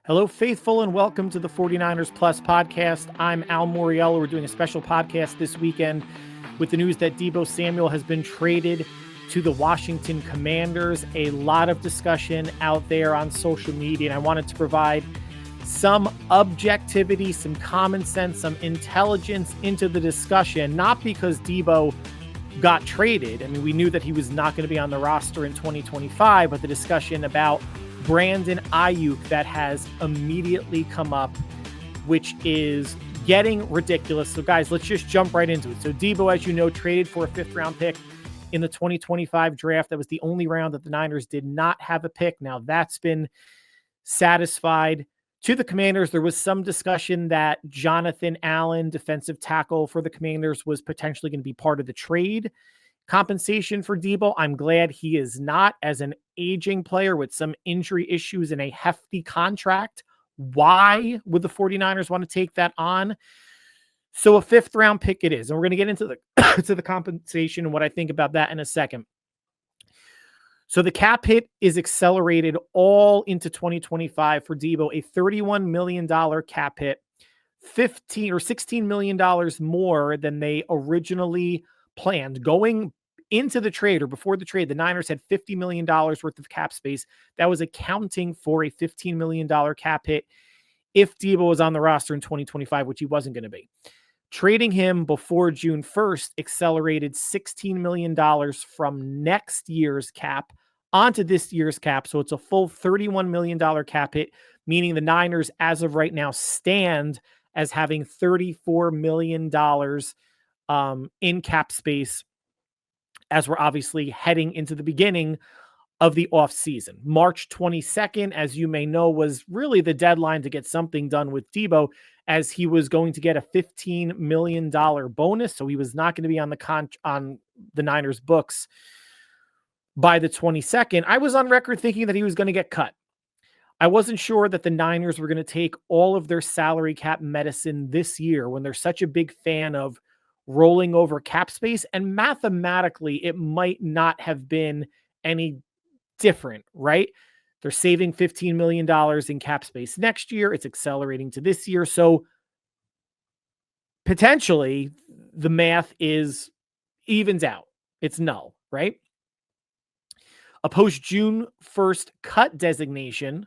Hello, faithful, and welcome to the 49ers Plus podcast. I'm Al Moriello. We're doing a special podcast this weekend with the news that Deebo Samuel has been traded to the Washington Commanders. A lot of discussion out there on social media, and I wanted to provide some objectivity, some common sense, some intelligence into the discussion, not because Deebo got traded. I mean, we knew that he was not going to be on the roster in 2025, but the discussion about Brandon Aiyuk that has immediately come up, which is getting ridiculous. So guys, let's just jump right into it. So Deebo, as you know, traded for a 5th round pick in the 2025 draft. That was the only round that the Niners did not have a pick. Now that's been satisfied to the Commanders. There was some discussion that Jonathan Allen, defensive tackle for the Commanders, was potentially going to be part of the trade compensation for Deebo. I'm glad he is not, as an aging player with some injury issues and a hefty contract. Why would the 49ers want to take that on? So a 5th round pick it is. And we're going to get into the to the compensation and what I think about that in a second. So the cap hit is accelerated all into 2025 for Deebo, a $31 million cap hit, $15 or $16 million more than they originally planned. Going into the trade or before the trade, the Niners had $50 million worth of cap space. That was accounting for a $15 million cap hit if Deebo was on the roster in 2025, which he wasn't going to be. Trading him before June 1st accelerated $16 million from next year's cap onto this year's cap. So it's a full $31 million cap hit, meaning the Niners, as of right now, stand as having $34 million in cap space as we're obviously heading into the beginning of the offseason. March 22nd, as you may know, was really the deadline to get something done with Deebo, as he was going to get a $15 million bonus. So he was not going to be on the Niners books by the 22nd. I was on record thinking that he was going to get cut. I wasn't sure that the Niners were going to take all of their salary cap medicine this year when they're such a big fan of rolling over cap space. And mathematically, it might not have been any different, right? They're saving $15 million in cap space next year. It's accelerating to this year. So potentially the math evens out. It's null, right? A post June 1st cut designation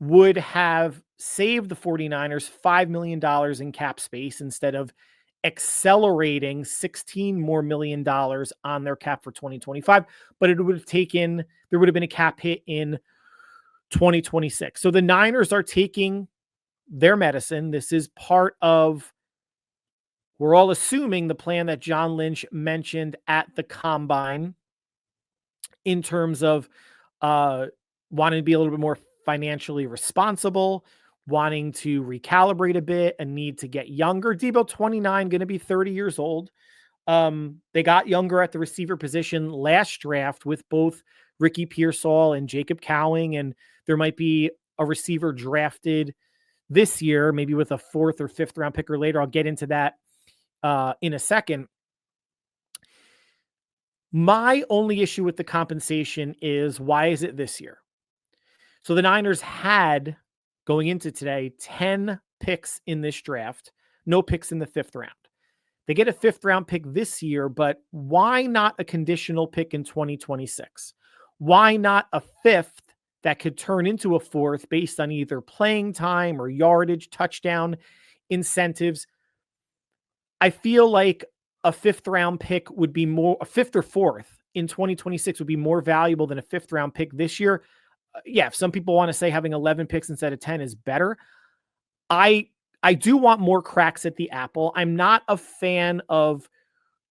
would have saved the 49ers $5 million in cap space instead of accelerating $16 more million on their cap for 2025. But there would have been a cap hit in 2026. So the Niners are taking their medicine. This is part of, we're all assuming, the plan that John Lynch mentioned at the combine in terms of wanting to be a little bit more financially responsible, wanting to recalibrate a bit, a need to get younger. Deebo, 29, going to be 30 years old. They got younger at the receiver position last draft with both Ricky Pearsall and Jacob Cowing, and there might be a receiver drafted this year, maybe with a 4th or 5th round pick or later. I'll get into that in a second. My only issue with the compensation is, why is it this year? So the Niners had, going into today, 10 picks in this draft, no picks in the 5th round. They get a 5th round pick this year, but why not a conditional pick in 2026? Why not a 5th that could turn into a 4th based on either playing time or yardage, touchdown incentives? I feel like a 5th round pick would be more, a 5th or 4th in 2026 would be more valuable than a 5th round pick this year. Yeah, if some people want to say having 11 picks instead of 10 is better, I do want more cracks at the apple. I'm not a fan of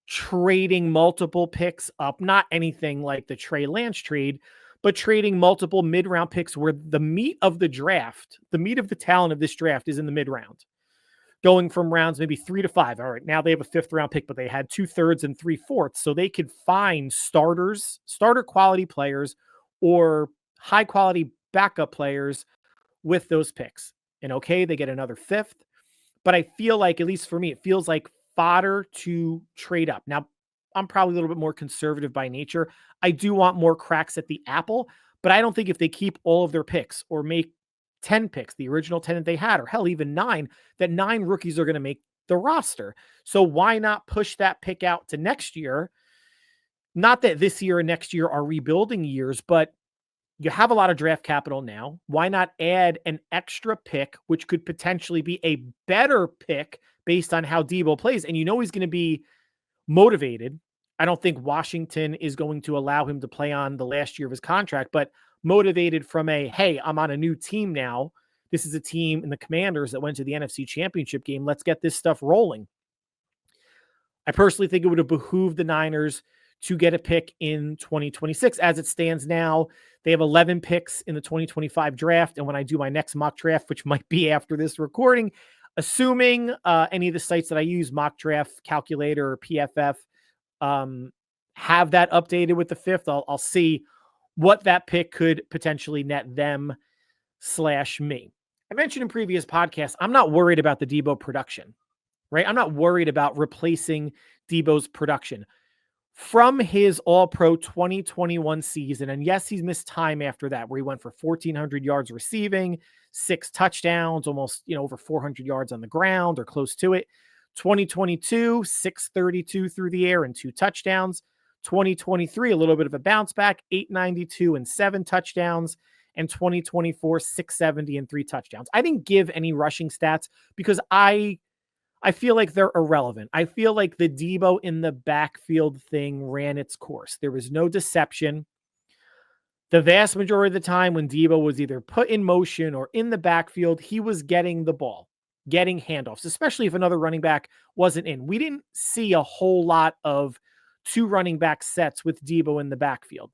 trading multiple picks up, not anything like the Trey Lance trade, but trading multiple mid-round picks where the meat of the draft, the meat of the talent of this draft is in the mid-round. Going from rounds maybe 3 to 5. All right, now they have a 5th round pick, but they had 2/3 and 3/4. So they could find starter quality players or high quality backup players with those picks. And okay, they get another 5th, but I feel like, at least for me, it feels like fodder to trade up. Now, I'm probably a little bit more conservative by nature. I do want more cracks at the apple, but I don't think if they keep all of their picks or make 10 picks, the original 10 that they had, or hell, even 9, that 9 rookies are going to make the roster. So why not push that pick out to next year? Not that this year and next year are rebuilding years, but you have a lot of draft capital now. Why not add an extra pick, which could potentially be a better pick based on how Deebo plays? And he's going to be motivated. I don't think Washington is going to allow him to play on the last year of his contract, but motivated from hey, I'm on a new team now. This is a team in the Commanders that went to the NFC Championship game. Let's get this stuff rolling. I personally think it would have behooved the Niners to get a pick in 2026. As it stands now, they have 11 picks in the 2025 draft. And when I do my next mock draft, which might be after this recording, assuming any of the sites that I use, Mock Draft Calculator or PFF, have that updated with the 5th, I'll see what that pick could potentially net them / me. I mentioned in previous podcasts, I'm not worried about the Deebo production, right? I'm not worried about replacing Deebo's production. From his All-Pro 2021 season, and yes, he's missed time after that, where he went for 1,400 yards receiving, 6 touchdowns, almost over 400 yards on the ground or close to it. 2022, 632 through the air and 2 touchdowns. 2023, a little bit of a bounce back, 892 and 7 touchdowns. And 2024, 670 and 3 touchdowns. I didn't give any rushing stats because I feel like they're irrelevant. I feel like the Deebo in the backfield thing ran its course. There was no deception. The vast majority of the time when Deebo was either put in motion or in the backfield, he was getting the ball, getting handoffs, especially if another running back wasn't in. We didn't see a whole lot of 2 running back sets with Deebo in the backfield.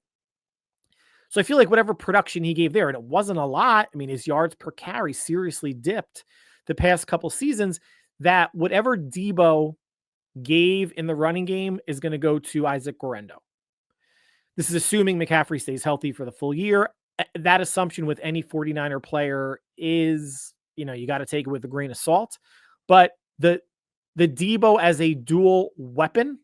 So I feel like whatever production he gave there, and it wasn't a lot. I mean, his yards per carry seriously dipped the past couple seasons. That whatever Deebo gave in the running game is going to go to Isaac Guerendo. This is assuming McCaffrey stays healthy for the full year. That assumption with any 49er player is, you got to take it with a grain of salt. But the Deebo as a dual weapon,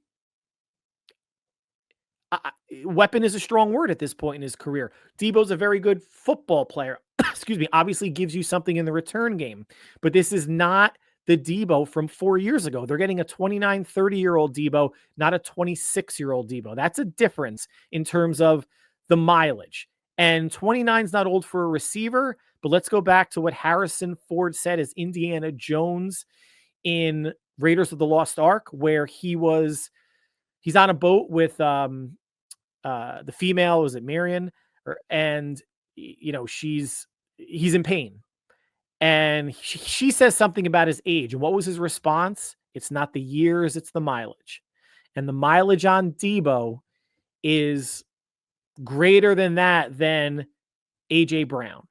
weapon is a strong word at this point in his career. Deebo's a very good football player. Excuse me. Obviously gives you something in the return game, but this is not the Deebo from 4 years ago. They're getting a 29, 30-year-old Deebo, not a 26-year-old Deebo. That's a difference in terms of the mileage. And 29 is not old for a receiver, but let's go back to what Harrison Ford said as Indiana Jones in Raiders of the Lost Ark, where he's on a boat with the female, was it Marion? And he's in pain. And she says something about his age. And what was his response? It's not the years, it's the mileage. And the mileage on Deebo is greater than that than A.J. Brown,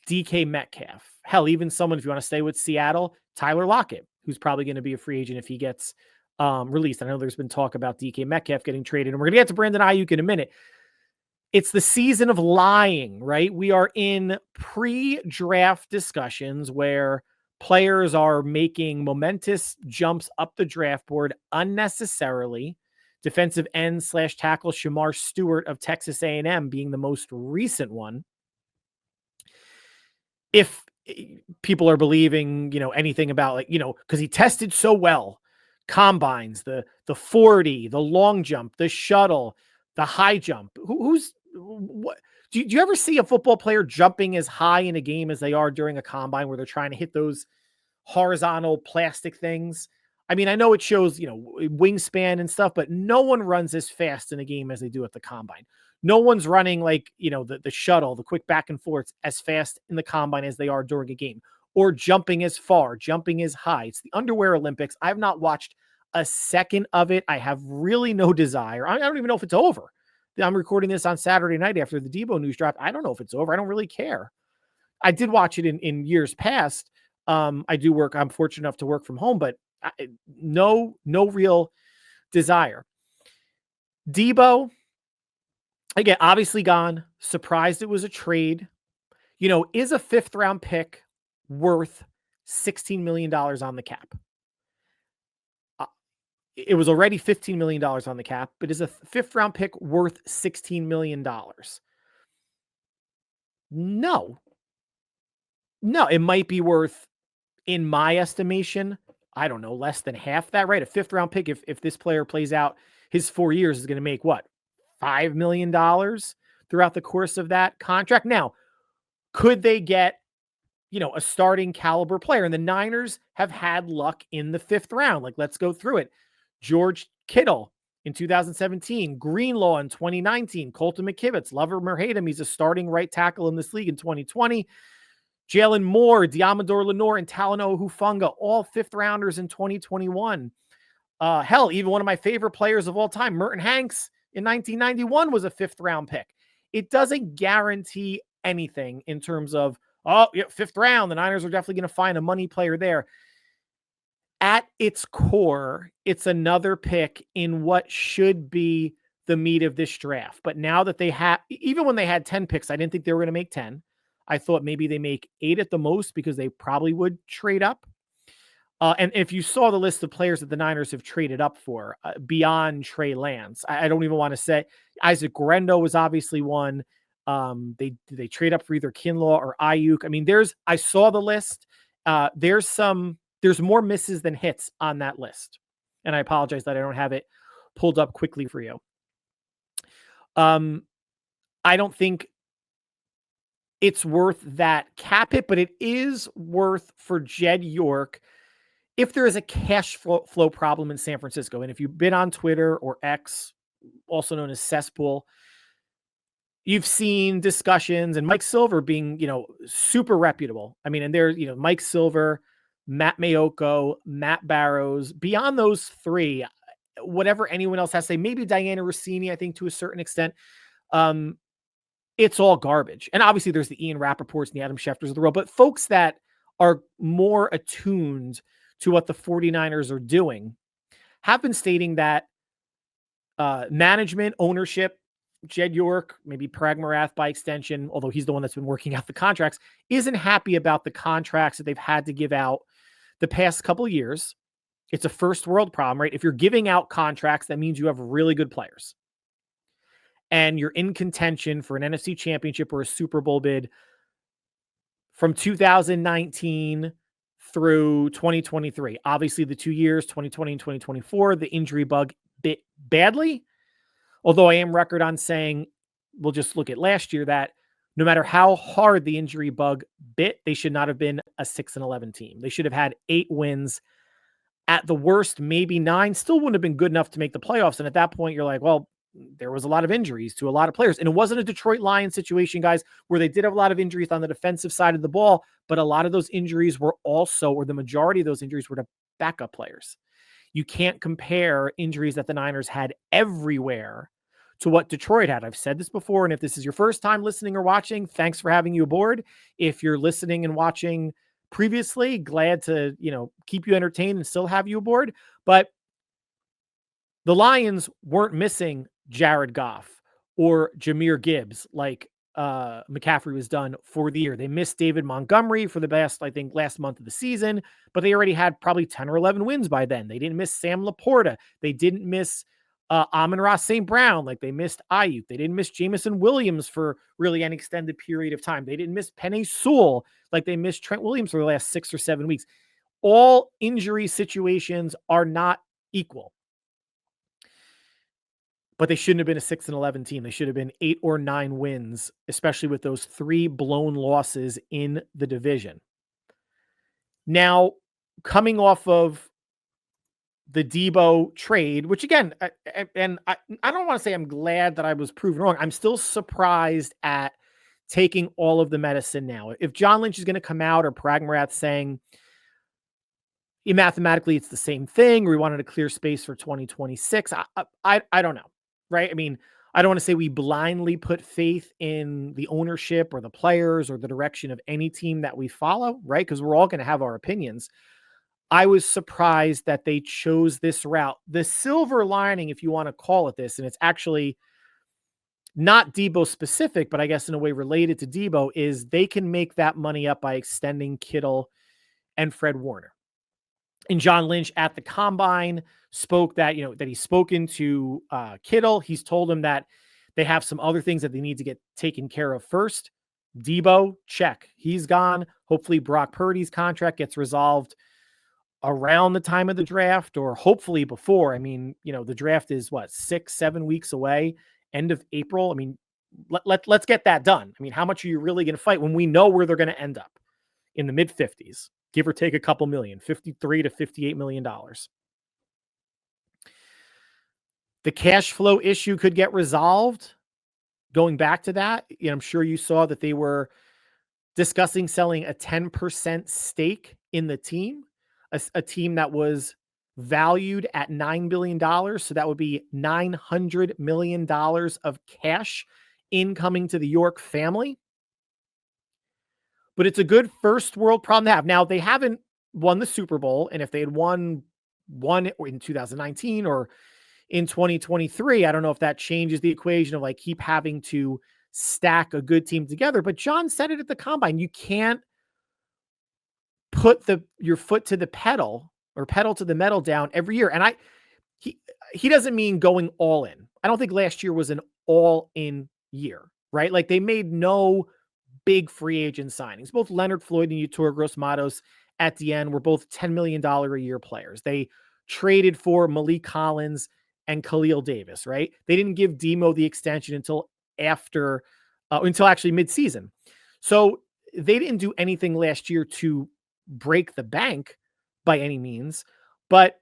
DK Metcalf. Hell, even someone, if you want to stay with Seattle, Tyler Lockett, who's probably going to be a free agent if he gets released. I know there's been talk about DK Metcalf getting traded. And we're going to get to Brandon Aiyuk in a minute. It's the season of lying, right? We are in pre-draft discussions where players are making momentous jumps up the draft board unnecessarily. Defensive end / tackle Shamar Stewart of Texas A&M being the most recent one. If people are believing, anything about because he tested so well, combines, the 40, the long jump, the shuttle, the high jump. What do you ever see a football player jumping as high in a game as they are during a combine where they're trying to hit those horizontal plastic things? I mean, I know it shows, wingspan and stuff, but no one runs as fast in a game as they do at the combine. No one's running like, the shuttle, the quick back and forth as fast in the combine as they are during a game, or jumping as far, jumping as high. It's the underwear Olympics. I've not watched a second of it. I have really no desire. I don't even know if it's over. I'm recording this on Saturday night after the Deebo news dropped. I don't know if it's over. I don't really care. I did watch it in years past. I'm fortunate enough to work from home, but no real desire. Deebo, again, obviously gone. Surprised it was a trade. Is a 5th round pick worth $16 million on the cap? It was already $15 million on the cap, but is a 5th round pick worth $16 million? No. No, it might be worth, in my estimation, I don't know, less than half that, right? A 5th round pick, if this player plays out his 4 years, is going to make what, $5 million throughout the course of that contract. Now, could they get, a starting caliber player? And the Niners have had luck in the 5th round. Like, let's go through it. George Kittle in 2017, Greenlaw in 2019, Colton McKivitz, love him or hate him, he's a starting right tackle in this league in 2020. Jalen Moore, Diamador Lenore, and Talanoa Hufanga, all 5th rounders in 2021. Hell, even one of my favorite players of all time, Merton Hanks, in 1991 was a 5th round pick. It doesn't guarantee anything in terms of, 5th round, the Niners are definitely going to find a money player there. At its core, it's another pick in what should be the meat of this draft. But now that they have, even when they had 10 picks, I didn't think they were going to make 10. I thought maybe they make 8 at the most because they probably would trade up. And if you saw the list of players that the Niners have traded up for beyond Trey Lance, I don't even want to say Isaac Guerendo was obviously one. They trade up for either Kinlaw or Aiyuk. I mean, I saw the list. There's more misses than hits on that list. And I apologize that I don't have it pulled up quickly for you. I don't think it's worth that cap hit, but it is worth for Jed York if there is a cash flow problem in San Francisco. And if you've been on Twitter or X, also known as Cesspool, you've seen discussions and Mike Silver being, super reputable. I mean, and there's, Mike Silver, Matt Mayoko, Matt Barrows. Beyond those three, whatever anyone else has to say, maybe Diana Rossini, I think to a certain extent, it's all garbage. And obviously there's the Ian Rappaports and the Adam Schefters of the world, but folks that are more attuned to what the 49ers are doing have been stating that management, ownership, Jed York, maybe Parag Marath by extension, although he's the one that's been working out the contracts, isn't happy about the contracts that they've had to give out the past couple of years. It's a first world problem, right? If you're giving out contracts, that means you have really good players. And you're in contention for an NFC championship or a Super Bowl bid from 2019 through 2023. Obviously, the 2 years, 2020 and 2024, the injury bug bit badly. Although I am record on saying, we'll just look at last year, that no matter how hard the injury bug bit, they should not have been a 6-11 team. They should have had 8 wins. At the worst, maybe 9. Still wouldn't have been good enough to make the playoffs. And at that point, you're like, well, there was a lot of injuries to a lot of players. And it wasn't a Detroit Lions situation, guys, where they did have a lot of injuries on the defensive side of the ball, but a lot of those injuries were also, or the majority of those injuries were to backup players. You can't compare injuries that the Niners had everywhere to what Detroit had. I've said this before, and if this is your first time listening or watching, thanks for having you aboard. If you're listening and watching previously, glad to, keep you entertained and still have you aboard. But the Lions weren't missing Jared Goff or Jahmyr Gibbs like McCaffrey was done for the year. They missed David Montgomery for the last month of the season, but they already had probably 10 or 11 wins by then. They didn't miss Sam Laporta. They didn't miss Amon-Ra St. Brown like they missed Aiyuk. They didn't miss Jameson Williams for really an extended period of time. They didn't miss Penei Sewell like they missed Trent Williams for the last 6 or 7 weeks. All injury situations are not equal. But they shouldn't have been a 6-11 team. They should have been 8 or 9 wins, especially with those 3 blown losses in the division. Now, coming off of the Deebo trade, which again, I don't want to say I'm glad that I was proven wrong. I'm still surprised at taking all of the medicine now. If John Lynch is going to come out or Parag Marath saying, mathematically it's the same thing, or we wanted to clear space for 2026, I don't know. Right? I mean, I don't want to say we blindly put faith in the ownership or the players or the direction of any team that we follow, right? Because we're all going to have our opinions. I was surprised that they chose this route. The silver lining, if you want to call it this, and it's actually not Deebo specific, but I guess in a way related to Deebo, is they can make that money up by extending Kittle and Fred Warner. And John Lynch at the combine spoke that, that he's spoken to Kittle. He's told him that they have some other things that they need to get taken care of first Deebo, check. He's gone. Hopefully Brock Purdy's contract gets resolved around the time of the draft, or hopefully before. I mean, the draft is what, 6-7 weeks away, end of April. I mean, let's get that done. I mean, how much are you really going to fight when we know where they're going to end up in the mid 50s, give or take a couple million, 53 to 58 million dollars. The cash flow issue could get resolved. Going back to that, I'm sure you saw that they were discussing selling a 10% stake in the team, a team that was valued at $9 billion. So that would be $900 million of cash incoming to the York family. But it's a good first world problem to have. Now, they haven't won the Super Bowl. And if they had won in 2019 or in 2023, I don't know if that changes the equation of like keep having to stack a good team together. But John said it at the combine. You can't put your foot to the pedal or pedal to the metal down every year. And he doesn't mean going all in. I don't think last year was an all in year, right? Like they made no big free agent signings. Both Leonard Floyd and Yetur Gross-Matos at the end were both $10 million a year players. They traded for Malik Collins and Khalil Davis, right? They didn't give Demo the extension until actually midseason. So they didn't do anything last year to break the bank by any means, but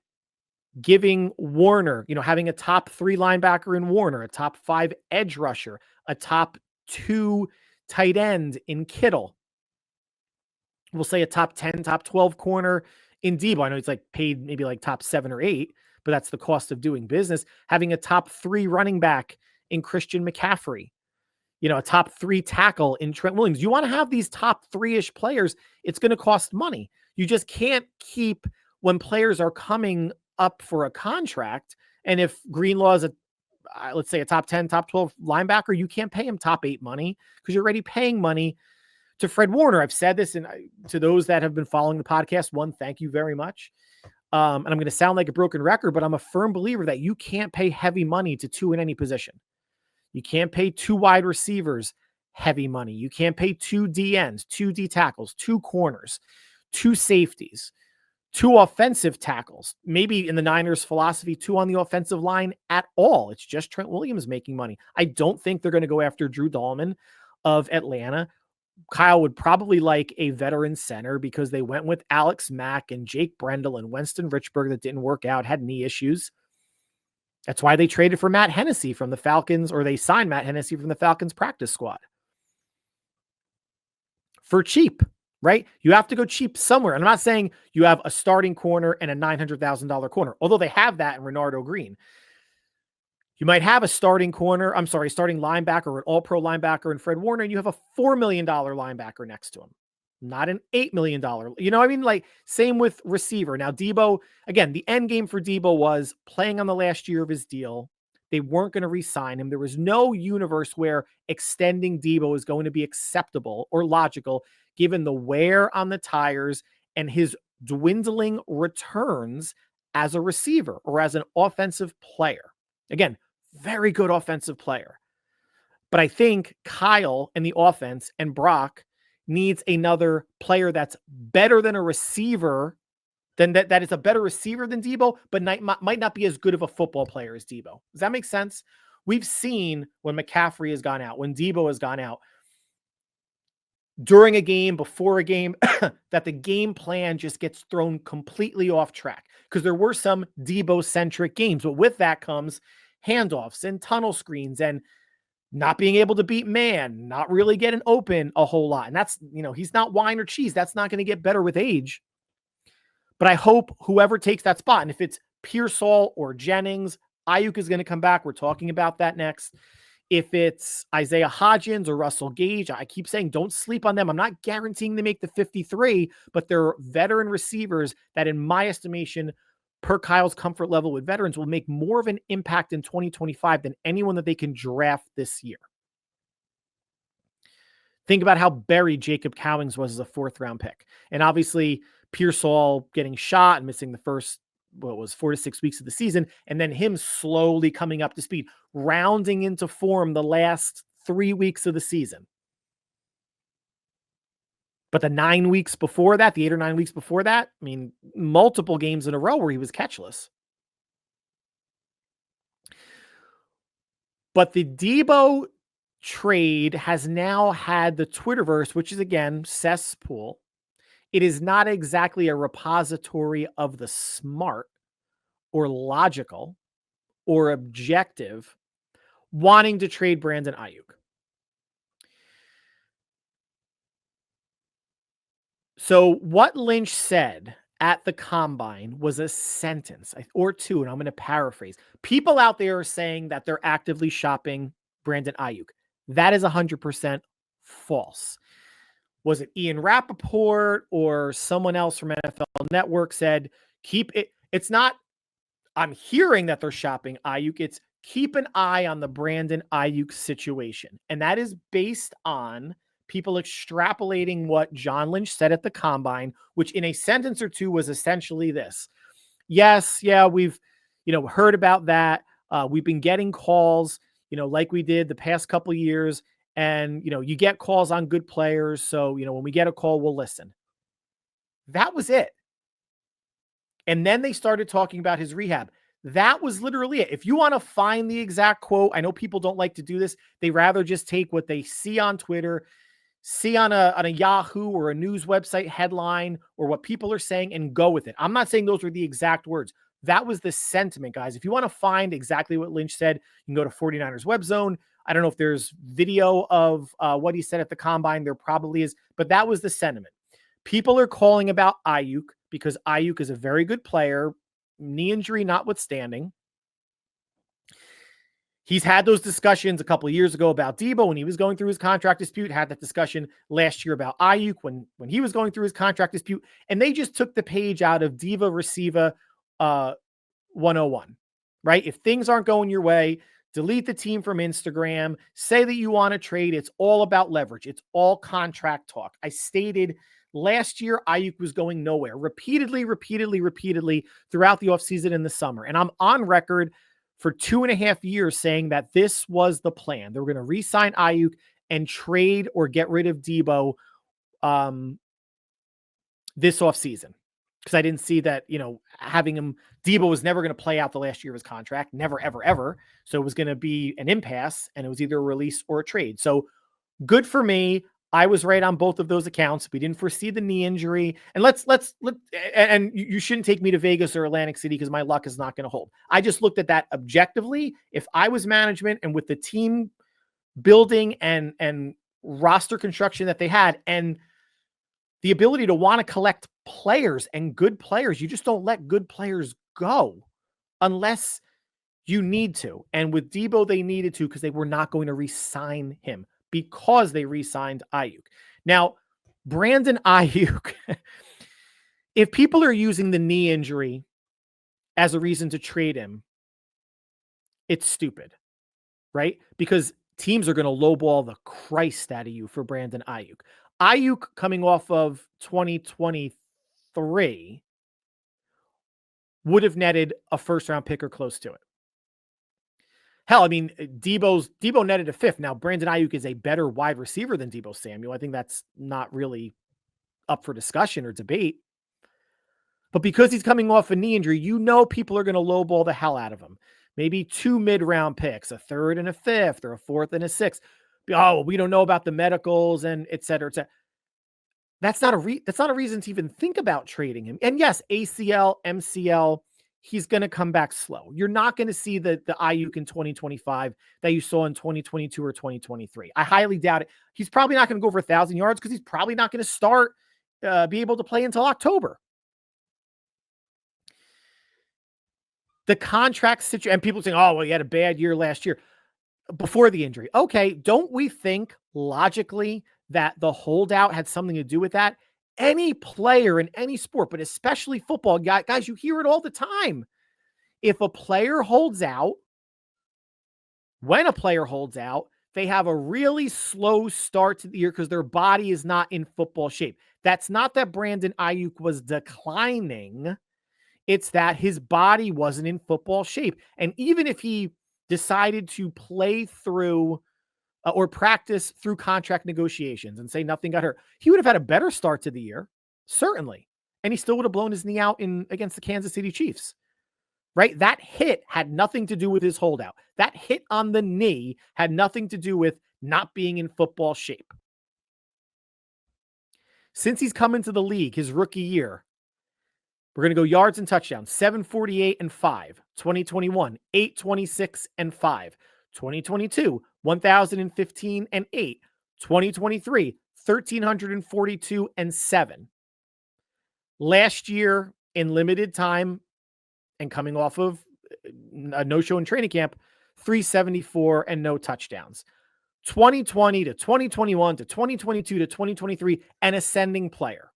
giving Warner, having a top 3 linebacker in Warner, a top 5 edge rusher, a top 2 tight end in Kittle. We'll say a top 10, top 12 corner in Deebo. I know he's like paid maybe like top 7 or 8, but that's the cost of doing business. Having a top 3 running back in Christian McCaffrey, a top 3 tackle in Trent Williams. You want to have these top 3-ish players. It's going to cost money. You just can't keep when players are coming up for a contract. And if Greenlaw is let's say a top 10, top 12 linebacker, you can't pay him top 8 money because you're already paying money to Fred Warner. I've said this, and to those that have been following the podcast, one, thank you very much. And I'm going to sound like a broken record, but I'm a firm believer that you can't pay heavy money to 2 in any position. You can't pay 2 wide receivers heavy money. You can't pay 2 DNs, 2 D tackles, 2 corners, 2 safeties, 2 offensive tackles. Maybe in the Niners' philosophy, 2 on the offensive line at all. It's just Trent Williams making money. I don't think they're going to go after Drew Dahlman of Atlanta. Kyle would probably like a veteran center because they went with Alex Mack and Jake Brendel and Winston Richburg that didn't work out, had knee issues. That's why they traded for Matt Hennessy from the Falcons, or they signed Matt Hennessy from the Falcons practice squad for cheap, right? You have to go cheap somewhere. And I'm not saying you have a starting corner and a $900,000 corner, although they have that in Renardo Green. You might have a starting linebacker or an all-pro linebacker in Fred Warner, and you have a $4 million linebacker next to him, not an $8 million. Like same with receiver. Now, Deebo, again, the end game for Deebo was playing on the last year of his deal. They weren't going to re-sign him. There was no universe where extending Deebo is going to be acceptable or logical, given the wear on the tires and his dwindling returns as a receiver or as an offensive player. Again, very good offensive player. But I think Kyle and the offense and Brock needs another player that's better than a receiver, that is a better receiver than Deebo, but might not be as good of a football player as Deebo. Does that make sense? We've seen when McCaffrey has gone out, when Deebo has gone out, during a game, before a game, that the game plan just gets thrown completely off track because there were some Deebo-centric games. But with that comes handoffs and tunnel screens and not being able to beat man, not really getting open a whole lot. And that's, he's not wine or cheese. That's not going to get better with age. But I hope whoever takes that spot, and if it's Pearsall or Jennings, Aiyuk is going to come back. We're talking about that next. If it's Isaiah Hodgins or Russell Gage, I keep saying don't sleep on them. I'm not guaranteeing they make the 53, but they're veteran receivers that, in my estimation, per Kyle's comfort level with veterans, will make more of an impact in 2025 than anyone that they can draft this year. Think about how buried Jacob Cowings was as a 4th-round pick. And obviously, Pearsall getting shot and missing the first 4 to 6 weeks of the season, and then him slowly coming up to speed, rounding into form the last 3 weeks of the season. But the 9 weeks before that, the 8 or 9 weeks before that, I mean, multiple games in a row where he was catchless. But the Deebo trade has now had the Twitterverse, which is again cesspool. It is not exactly a repository of the smart or logical or objective wanting to trade Brandon Aiyuk. So what Lynch said at the combine was a sentence or two, and I'm going to paraphrase. People out there are saying that they're actively shopping Brandon Aiyuk. That is 100% false. Was it Ian Rappaport or someone else from NFL Network said, keep it? It's not, I'm hearing that they're shopping Aiyuk. It's keep an eye on the Brandon Aiyuk situation. And that is based on people extrapolating what John Lynch said at the combine, which in a sentence or two was essentially this. Yes, yeah, we've, heard about that. We've been getting calls, like we did the past couple of years. And, you get calls on good players. So, when we get a call, we'll listen. That was it. And then they started talking about his rehab. That was literally it. If you want to find the exact quote, I know people don't like to do this. They rather just take what they see on Twitter, see on a Yahoo or a news website headline or what people are saying and go with it. I'm not saying those were the exact words. That was the sentiment, guys. If you want to find exactly what Lynch said, you can go to 49ers Web Zone. I don't know if there's video of what he said at the combine. There probably is, but that was the sentiment. People are calling about Aiyuk because Aiyuk is a very good player, knee injury notwithstanding. He's had those discussions a couple of years ago about Deebo when he was going through his contract dispute, had that discussion last year about Aiyuk when he was going through his contract dispute, and they just took the page out of Diva Receiva 101, right? If things aren't going your way, delete the team from Instagram, say that you want to trade. It's all about leverage. It's all contract talk. I stated last year, Aiyuk was going nowhere repeatedly throughout the offseason in the summer. And I'm on record for 2.5 years saying that this was the plan. They were going to re-sign Aiyuk and trade or get rid of Deebo this offseason. Because I didn't see that, having him, Deebo was never going to play out the last year of his contract. Never, ever, ever. So it was going to be an impasse and it was either a release or a trade. So good for me. I was right on both of those accounts. We didn't foresee the knee injury. And and you shouldn't take me to Vegas or Atlantic City because my luck is not going to hold. I just looked at that objectively. If I was management and with the team building and roster construction that they had and the ability to want to collect players and good players, you just don't let good players go unless you need to. And with Deebo, they needed to because they were not going to re-sign him because they re-signed Aiyuk. Now, Brandon Aiyuk, if people are using the knee injury as a reason to trade him, it's stupid, right? Because teams are going to lowball the Christ out of you for Brandon Aiyuk. Aiyuk coming off of 2023 would have netted a first-round pick or close to it. Hell, I mean, Deebo netted a fifth. Now, Brandon Aiyuk is a better wide receiver than Deebo Samuel. I think that's not really up for discussion or debate. But because he's coming off a knee injury, people are going to lowball the hell out of him. Maybe 2 mid-round picks, a third and a fifth, or a fourth and a sixth. Oh, we don't know about the medicals and et cetera, et cetera. That's not a reason to even think about trading him. And yes, ACL, MCL, he's going to come back slow. You're not going to see the Aiyuk in 2025 that you saw in 2022 or 2023. I highly doubt it. He's probably not going to go over 1,000 yards because he's probably not going to be able to play until October. The contract situation, and people saying, oh, well, he had a bad year last year before the injury. Okay, don't we think logically that the holdout had something to do with that? Any player in any sport, but especially football, guys, you hear it all the time. If a player holds out, when a player holds out, they have a really slow start to the year because their body is not in football shape. That's not that Brandon Aiyuk was declining. It's that his body wasn't in football shape. And even if he decided to play through or practice through contract negotiations and say nothing got hurt, he would have had a better start to the year, certainly. And he still would have blown his knee out against the Kansas City Chiefs, right? That hit had nothing to do with his holdout. That hit on the knee had nothing to do with not being in football shape. Since he's come into the league, his rookie year, we're going to go yards and touchdowns, 748 and 5. 2021, 826 and 5. 2022, 1015 and 8. 2023, 1342 and 7. Last year, in limited time and coming off of a no-show in training camp, 374 and no touchdowns. 2020 to 2021 to 2022 to 2023, an ascending player.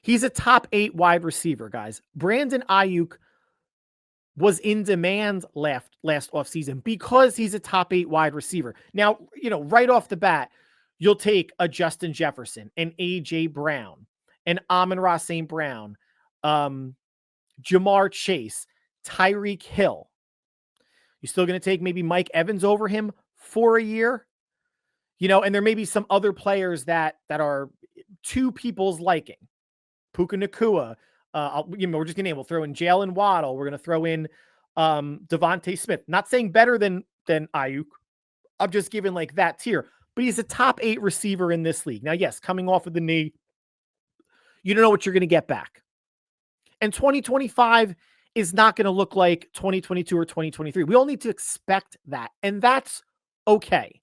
He's a top 8 wide receiver, guys. Brandon Aiyuk was in demand last offseason because he's a top 8 wide receiver. Now, right off the bat, you'll take a Justin Jefferson, an A.J. Brown, an Amon-Ra St. Brown, Jamar Chase, Tyreek Hill. You're still going to take maybe Mike Evans over him for a year? And there may be some other players that are to people's liking. Puka Nacua. We're just going to name. We'll throw in Jalen Waddle. We're going to throw in Devontae Smith. Not saying better than Aiyuk. I'm just giving like that tier. But he's a top 8 receiver in this league. Now, yes, coming off of the knee, you don't know what you're going to get back. And 2025 is not going to look like 2022 or 2023. We all need to expect that. And that's okay.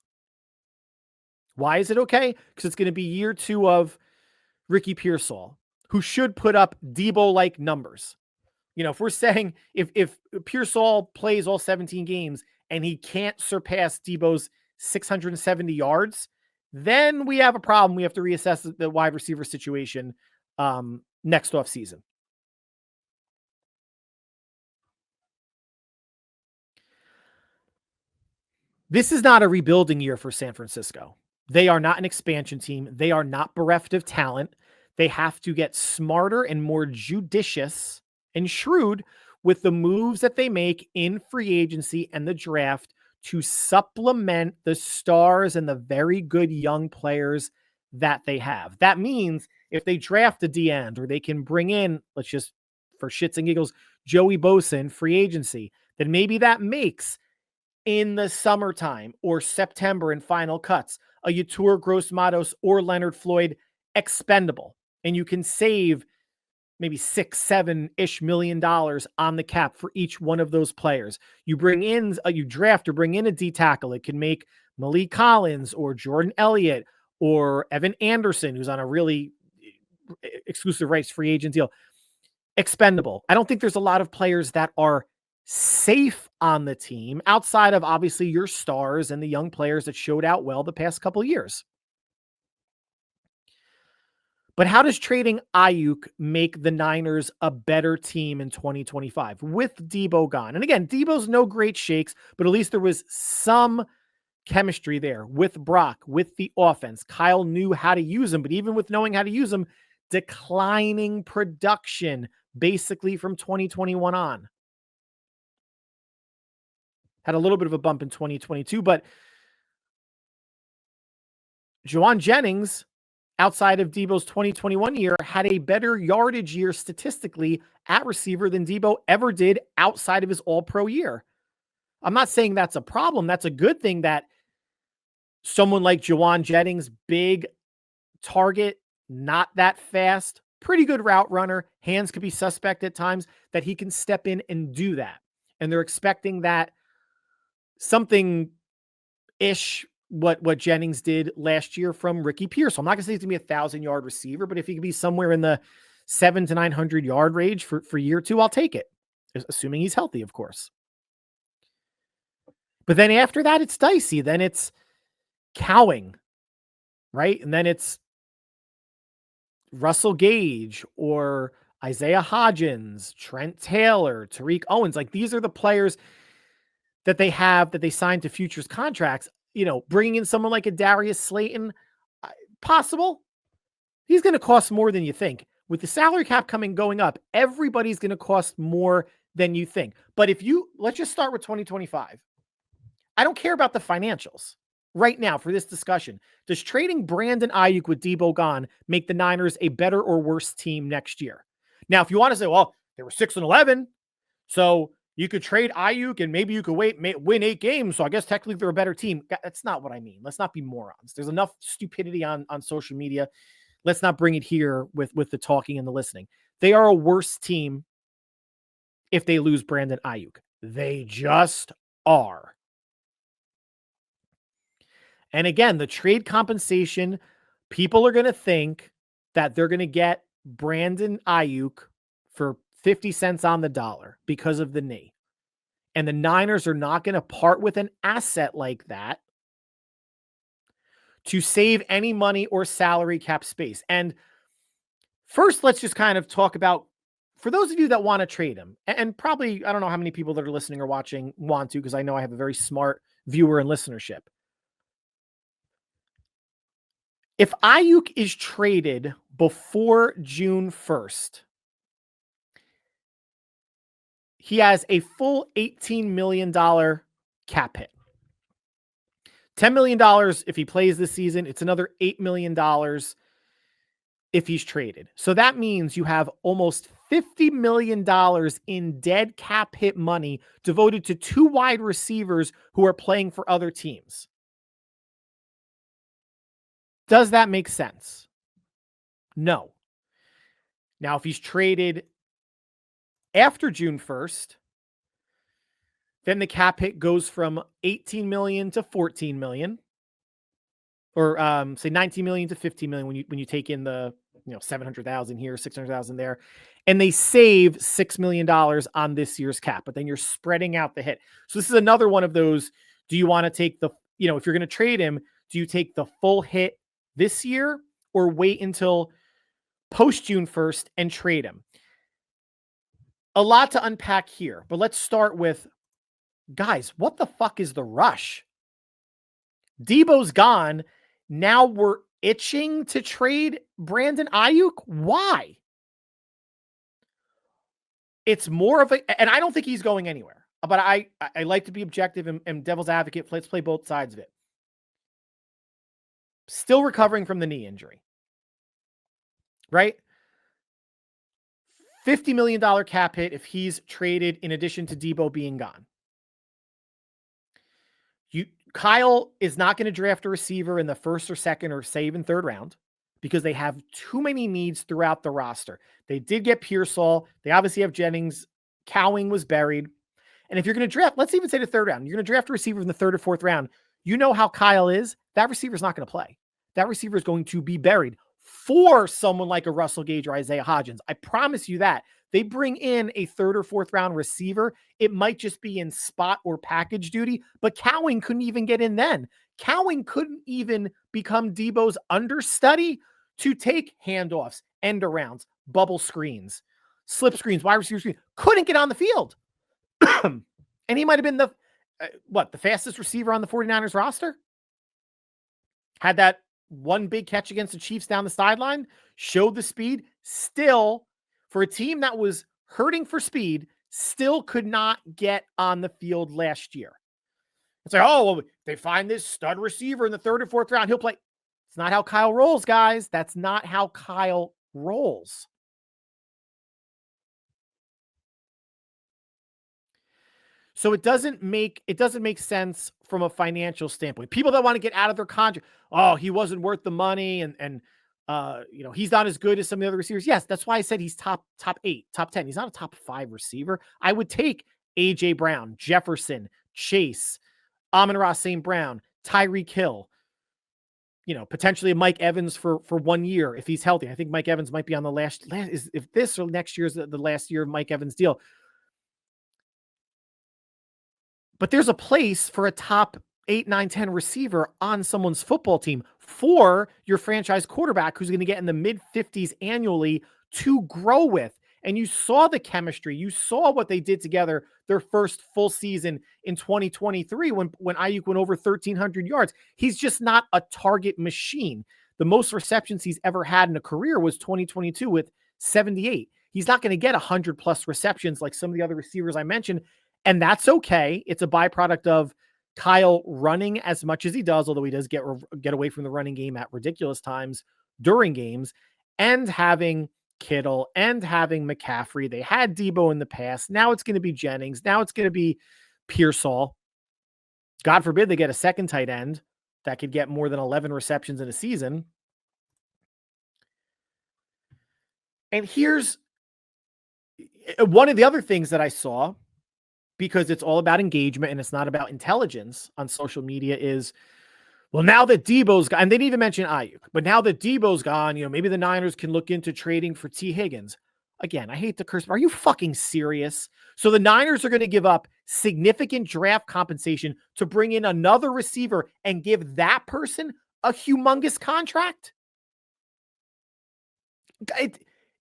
Why is it okay? Because it's going to be year 2 of Ricky Pearsall, who should put up Deebo-like numbers. If we're saying if Pearsall plays all 17 games and he can't surpass Deebo's 670 yards, then we have a problem. We have to reassess the wide receiver situation next offseason. This is not a rebuilding year for San Francisco. They are not an expansion team. They are not bereft of talent. They have to get smarter and more judicious and shrewd with the moves that they make in free agency and the draft to supplement the stars and the very good young players that they have. That means if they draft a D-end or they can bring in, let's just, for shits and giggles, Joey Bosa in free agency, then maybe that makes in the summertime or September in final cuts a Yetur Gross-Matos or Leonard Floyd expendable. And you can save maybe $6-7-ish million on the cap for each one of those players. You draft or bring in a D tackle. It can make Malik Collins or Jordan Elliott or Evan Anderson, who's on a really exclusive rights free agent deal, expendable. I don't think there's a lot of players that are safe on the team outside of obviously your stars and the young players that showed out well the past couple of years. But how does trading Aiyuk make the Niners a better team in 2025 with Deebo gone? And again, Deebo's no great shakes, but at least there was some chemistry there with Brock, with the offense. Kyle knew how to use him, but even with knowing how to use him, declining production basically from 2021 on. Had a little bit of a bump in 2022, but Juwan Jennings, outside of Deebo's 2021 year, had a better yardage year statistically at receiver than Deebo ever did outside of his all-pro year. I'm not saying that's a problem. That's a good thing that someone like Juwan Jennings, big target, not that fast, pretty good route runner, hands could be suspect at times, that he can step in and do that. And they're expecting that something-ish what Jennings did last year from Ricky Pearsall. I'm not going to say he's going to be a 1,000-yard receiver, but if he could be somewhere in the 700 to 900 yard range for year 2, I'll take it, assuming he's healthy, of course. But then after that, it's dicey. Then it's Cowing, right? And then it's Russell Gage or Isaiah Hodgins, Trent Taylor, Tariq Owens. Like, these are the players that they have that they signed to futures contracts. Bringing in someone like a Darius Slayton, possible. He's going to cost more than you think. With the salary cap going up, everybody's going to cost more than you think. But let's just start with 2025. I don't care about the financials right now for this discussion. Does trading Brandon Aiyuk with Deebo gone make the Niners a better or worse team next year? Now, if you want to say, well, they were 6-11, so you could trade Aiyuk and maybe you could win 8 games, so I guess technically they're a better team. That's not what I mean. Let's not be morons. There's enough stupidity on social media. Let's not bring it here with the talking and the listening. They are a worse team if they lose Brandon Aiyuk. They just are. And again, the trade compensation, people are going to think that they're going to get Brandon Aiyuk for 50 cents on the dollar because of the knee. And the Niners are not going to part with an asset like that to save any money or salary cap space. And first, let's just kind of talk about, for those of you that want to trade him, and probably, I don't know how many people that are listening or watching want to, because I know I have a very smart viewer and listenership. If Aiyuk is traded before June 1st, he has a full $18 million cap hit. $10 million if he plays this season. It's another $8 million if he's traded. So that means you have almost $50 million in dead cap hit money devoted to 2 wide receivers who are playing for other teams. Does that make sense? No. Now, if he's traded after June 1st, then the cap hit goes from 18 million to 14 million, or say 19 million to 15 million when you take in the 700,000 here, 600,000 there, and they save $6 million on this year's cap, but then you're spreading out the hit. So this is another one of those. Do you want to take if you're going to trade him, do you take the full hit this year or wait until post June 1st and trade him? A lot to unpack here, but let's start with, guys, what the fuck is the rush? Deebo's gone. Now we're itching to trade Brandon Aiyuk. Why? It's more of and I don't think he's going anywhere, but I like to be objective and devil's advocate. Let's play both sides of it. Still recovering from the knee injury, right? $50 million cap hit if he's traded in addition to Deebo being gone. Kyle is not going to draft a receiver in the first or second or say even third round because they have too many needs throughout the roster. They did get Pearsall. They obviously have Jennings. Cowing was buried. And if you're going to draft, let's even say the third round, you're going to draft a receiver in the third or fourth round. You know how Kyle is. That receiver is not going to play. That receiver is going to be buried for someone like a Russell Gage or Isaiah Hodgins. I promise you that. They bring in a third or fourth round receiver. It might just be in spot or package duty, but Cowing couldn't even get in then. Cowing couldn't even become Deebo's understudy to take handoffs, end arounds, bubble screens, slip screens, wide receiver screens. Couldn't get on the field. And he might have been the fastest receiver on the 49ers roster? Had that one big catch against the Chiefs down the sideline, showed the speed, still, for a team that was hurting for speed, still could not get on the field last year. It's like, oh, well, they find this stud receiver in the third or fourth round, he'll play. It's not how Kyle rolls, guys. That's not how Kyle rolls. So it doesn't make sense from a financial standpoint. People that want to get out of their contract, oh, he wasn't worth the money, and he's not as good as some of the other receivers. Yes, that's why I said he's top 8, top 10. He's not a top 5 receiver. I would take AJ Brown, Jefferson, Chase, Amon-Ra St. Brown, Tyreek Hill, potentially Mike Evans for 1 year if he's healthy. I think Mike Evans might be on the last if this or next year's the last year of Mike Evans' deal. But there's a place for a top 8, 9, 10 receiver on someone's football team for your franchise quarterback who's going to get in the mid-50s annually to grow with. And you saw the chemistry. You saw what they did together their first full season in 2023 when Aiyuk went over 1,300 yards. He's just not a target machine. The most receptions he's ever had in a career was 2022 with 78. He's not going to get 100 plus receptions like some of the other receivers I mentioned. And that's okay. It's a byproduct of Kyle running as much as he does, although he does get away from the running game at ridiculous times during games, and having Kittle and having McCaffrey. They had Deebo in the past. Now it's going to be Jennings. Now it's going to be Pearsall. God forbid they get a second tight end that could get more than 11 receptions in a season. And here's one of the other things that I saw, because it's all about engagement and it's not about intelligence on social media, is, well, now that Deebo's gone, and they didn't even mention Aiyuk, but now that Deebo's gone, maybe the Niners can look into trading for T. Higgins. Again, I hate the curse, but are you fucking serious? So the Niners are going to give up significant draft compensation to bring in another receiver and give that person a humongous contract?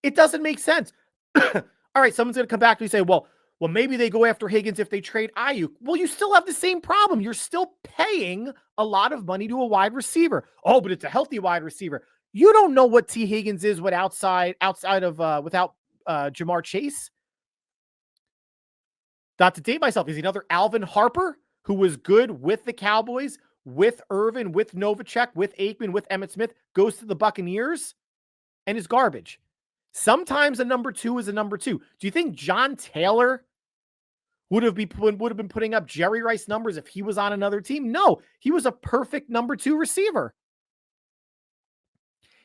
It doesn't make sense. All right, someone's going to come back to me and say, well, maybe they go after Higgins if they trade Aiyuk. Well, you still have the same problem. You're still paying a lot of money to a wide receiver. Oh, but it's a healthy wide receiver. You don't know what T. Higgins is without Jamar Chase. Not to date myself, is he another Alvin Harper who was good with the Cowboys, with Irvin, with Novacek, with Aikman, with Emmitt Smith, goes to the Buccaneers and is garbage. Sometimes a number two is a number two. Do you think John Taylor would have been putting up Jerry Rice numbers if he was on another team? No, he was a perfect number two receiver.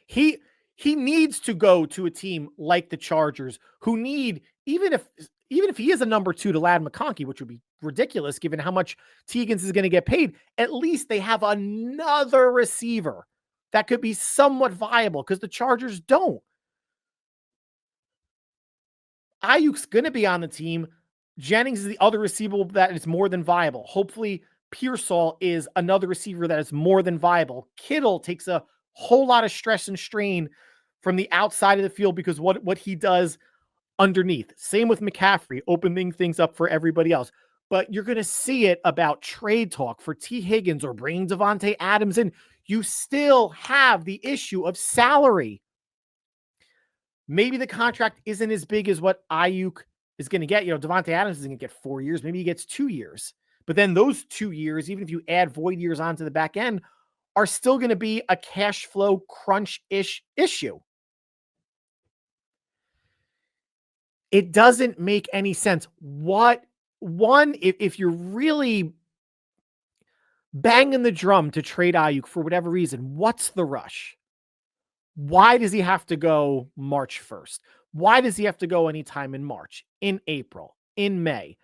He needs to go to a team like the Chargers, who need, even if he is a number two to Ladd McConkey, which would be ridiculous given how much Higgins is going to get paid, at least they have another receiver that could be somewhat viable, because the Chargers don't. Aiyuk's going to be on the team. Jennings is the other receiver that is more than viable. Hopefully, Pearsall is another receiver that is more than viable. Kittle takes a whole lot of stress and strain from the outside of the field because what he does underneath. Same with McCaffrey, opening things up for everybody else. But you're going to see it about trade talk for T. Higgins or bringing Devontae Adams in. You still have the issue of salary. Maybe the contract isn't as big as what Aiyuk is going to get. Devontae Adams is going to get 4 years. Maybe he gets 2 years. But then those 2 years, even if you add void years onto the back end, are still going to be a cash flow crunch-ish issue. It doesn't make any sense. If you're really banging the drum to trade Aiyuk for whatever reason, what's the rush? Why does he have to go March 1st? Why does he have to go anytime in March, in April, in May?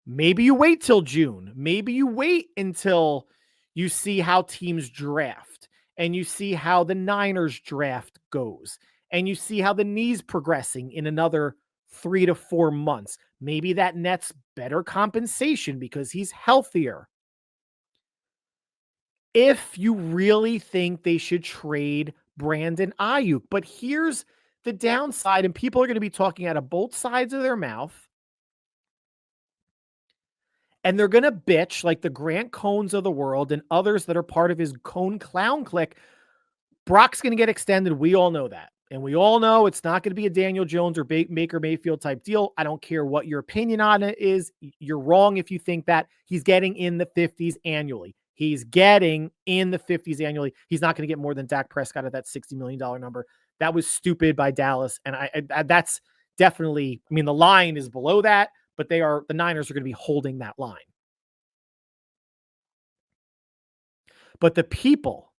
Maybe you wait till June. Maybe you wait until you see how teams draft and you see how the Niners draft goes and you see how the knee's progressing in another 3 to 4 months. Maybe that nets better compensation because he's healthier. If you really think they should trade Brandon Aiyuk. But here's the downside, and people are going to be talking out of both sides of their mouth. And they're going to bitch like the Grant Cohns of the world and others that are part of his Cohn clown clique. Brock's going to get extended. We all know that. And we all know it's not going to be a Daniel Jones or Baker Mayfield type deal. I don't care what your opinion on it is. You're wrong if you think that. He's getting in the 50s annually. He's getting in the 50s annually. He's not going to get more than Dak Prescott at that $60 million number. That was stupid by Dallas. And I that's definitely, the line is below that, but the Niners are going to be holding that line. But the people,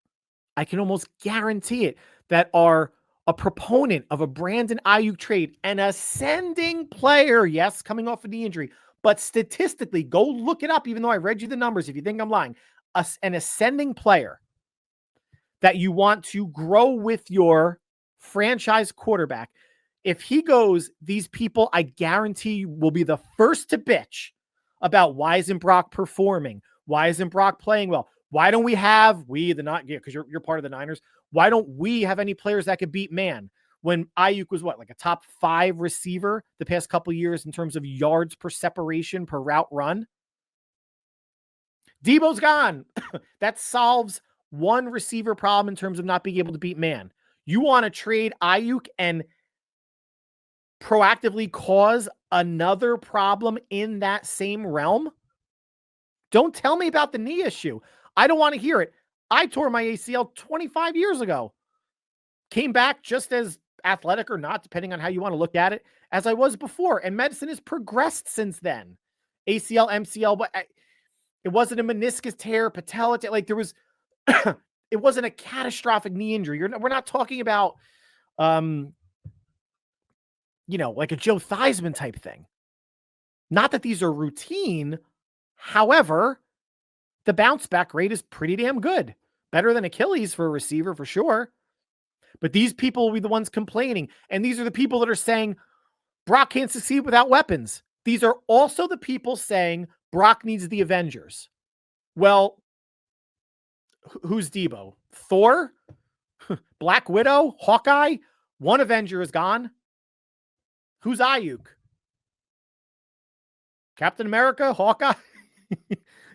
I can almost guarantee it, that are a proponent of a Brandon Aiyuk trade, an ascending player, yes, coming off of the injury, but statistically, go look it up, even though I read you the numbers, if you think I'm lying, an ascending player that you want to grow with your franchise quarterback. If he goes, these people, I guarantee, will be the first to bitch about why isn't Brock performing? Why isn't Brock playing well? Why don't we have, because you're part of the Niners, why don't we have any players that could beat man? When Aiyuk was like a top 5 receiver the past couple of years in terms of yards per separation per route run. Deebo's gone. That solves one receiver problem in terms of not being able to beat man. You want to trade Aiyuk and proactively cause another problem in that same realm? Don't tell me about the knee issue. I don't want to hear it. I tore my ACL 25 years ago. Came back just as athletic or not, depending on how you want to look at it, as I was before. And medicine has progressed since then. ACL, MCL, but it wasn't a meniscus tear, patella tear. Like there was, it wasn't a catastrophic knee injury. We're not talking about, like a Joe Theismann type thing. Not that these are routine. However, the bounce back rate is pretty damn good. Better than Achilles for a receiver, for sure. But these people will be the ones complaining. And these are the people that are saying Brock can't succeed without weapons. These are also the people saying Brock needs the Avengers. Well, who's Deebo? Thor? Black Widow? Hawkeye? One Avenger is gone. Who's Aiyuk? Captain America? Hawkeye?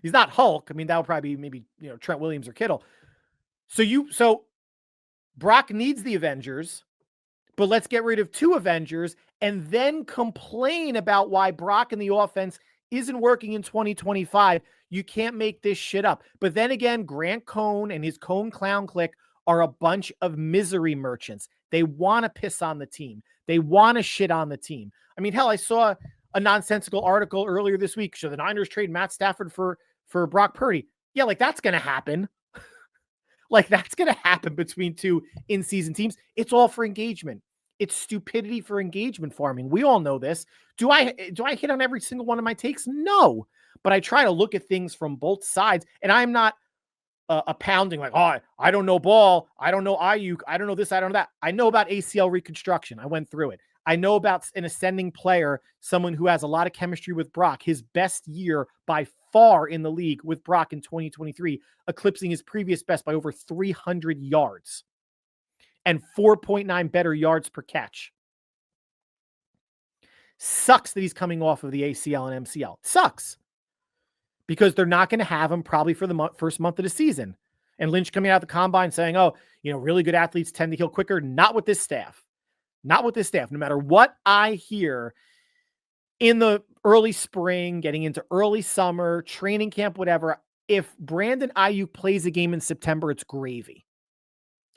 He's not Hulk. I mean, that would probably be maybe, Trent Williams or Kittle. So Brock needs the Avengers, but let's get rid of 2 Avengers and then complain about why Brock and the offense isn't working in 2025. You can't make this shit up. But then again, Grant Cohn and his Cohn Clown Clique are a bunch of misery merchants. They want to piss on the team. They want to shit on the team. I mean, hell, I saw a nonsensical article earlier this week. Should the Niners trade Matt Stafford for Brock Purdy? Yeah, like that's going to happen. Like that's going to happen between 2 in-season teams. It's all for engagement. It's stupidity for engagement farming. We all know this. Do I hit on every single one of my takes? No, but I try to look at things from both sides, and I'm not a pounding like, oh, I don't know ball. I don't know Aiyuk. I don't know this. I don't know that. I know about ACL reconstruction. I went through it. I know about an ascending player, someone who has a lot of chemistry with Brock. His best year by far in the league with Brock in 2023, eclipsing his previous best by over 300 yards and 4.9 better yards per catch. Sucks that he's coming off of the ACL and MCL. Sucks. Because they're not going to have him probably for the first month of the season. And Lynch coming out of the combine saying, oh, really good athletes tend to heal quicker. Not with this staff. Not with this staff. No matter what I hear in the early spring, getting into early summer, training camp, whatever, if Brandon Aiyuk plays a game in September, it's gravy.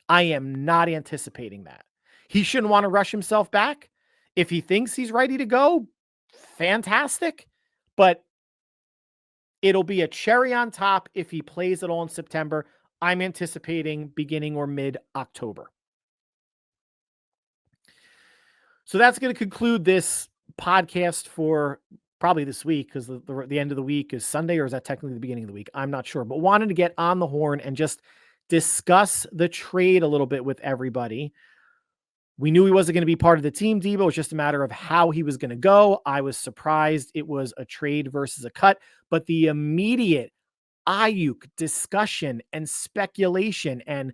I am not anticipating that. He shouldn't want to rush himself back. If he thinks he's ready to go, fantastic. But it'll be a cherry on top if he plays at all in September. I'm anticipating beginning or mid-October. So that's going to conclude this podcast for probably this week, because the end of the week is Sunday, or is that technically the beginning of the week? I'm not sure, but wanted to get on the horn and just discuss the trade a little bit with everybody. We knew he wasn't going to be part of the team, Deebo. It was just a matter of how he was going to go. I was surprised it was a trade versus a cut, but the immediate Aiyuk discussion and speculation, and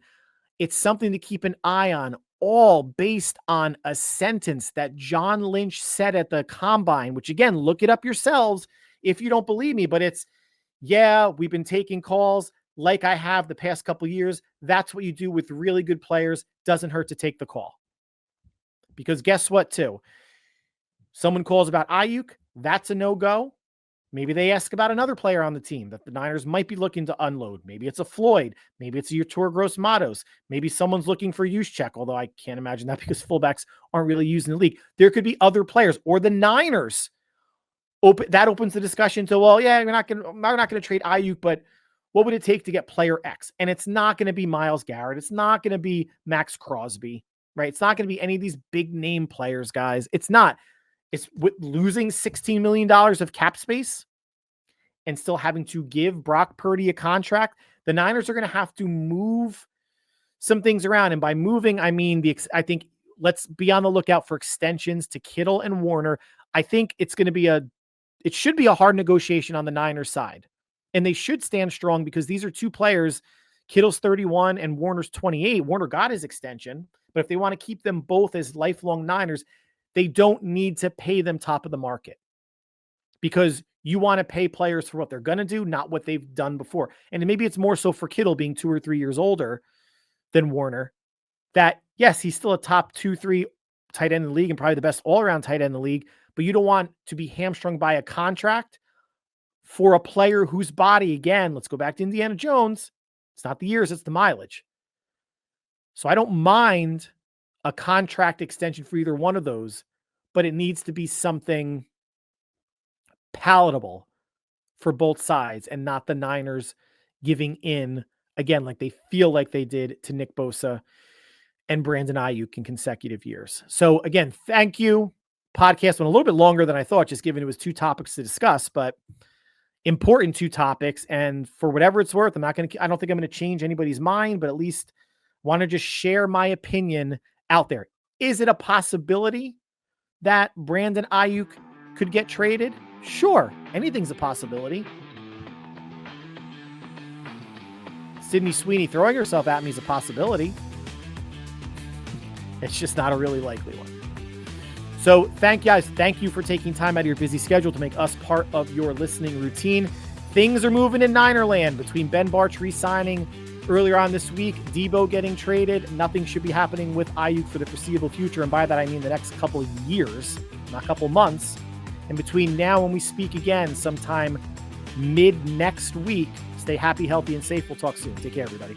it's something to keep an eye on, all based on a sentence that John Lynch said at the combine, which again, look it up yourselves if you don't believe me, but it's, yeah, we've been taking calls like I have the past couple of years. That's what you do with really good players. Doesn't hurt to take the call. Because guess what, too? Someone calls about Aiyuk, that's a no-go. Maybe they ask about another player on the team that the Niners might be looking to unload. Maybe it's a Floyd. Maybe it's a Yetur Gross-Matos. Maybe someone's looking for Juszczyk, although I can't imagine that because fullbacks aren't really used in the league. There could be other players, or the Niners. That opens the discussion to, well, yeah, we're not going to trade Aiyuk, but what would it take to get player X? And it's not going to be Myles Garrett. It's not going to be Max Crosby, right? It's not going to be any of these big name players, guys. It's not. It's with losing $16 million of cap space and still having to give Brock Purdy a contract. The Niners are going to have to move some things around. And by moving, I mean, I think let's be on the lookout for extensions to Kittle and Warner. I think it should be a hard negotiation on the Niners side. And they should stand strong because these are 2 players. Kittle's 31 and Warner's 28. Warner got his extension, but if they want to keep them both as lifelong Niners, they don't need to pay them top of the market, because you want to pay players for what they're going to do, not what they've done before. And maybe it's more so for Kittle being 2 or 3 years older than Warner, that yes, he's still a top 2, 3 tight end in the league and probably the best all-around tight end in the league, but you don't want to be hamstrung by a contract for a player whose body, again, let's go back to Indiana Jones. It's not the years, it's the mileage. So I don't mind a contract extension for either one of those, but it needs to be something palatable for both sides and not the Niners giving in again, like they feel like they did to Nick Bosa and Brandon Aiyuk in consecutive years. So again, thank you. Podcast went a little bit longer than I thought, just given it was 2 topics to discuss, but important 2 topics. And for whatever it's worth, I don't think I'm going to change anybody's mind, but at least want to just share my opinion out there. Is it a possibility that Brandon Aiyuk could get traded? Sure. Anything's a possibility. Sydney Sweeney throwing herself at me is a possibility. It's just not a really likely one. So thank you guys. Thank you for taking time out of your busy schedule to make us part of your listening routine. Things are moving in Ninerland between Ben Barch re-signing earlier on this week, Deebo getting traded. Nothing should be happening with Aiyuk for the foreseeable future. And by that, I mean the next couple of years, not a couple months. And between now and we speak again sometime mid next week, stay happy, healthy, and safe. We'll talk soon. Take care, everybody.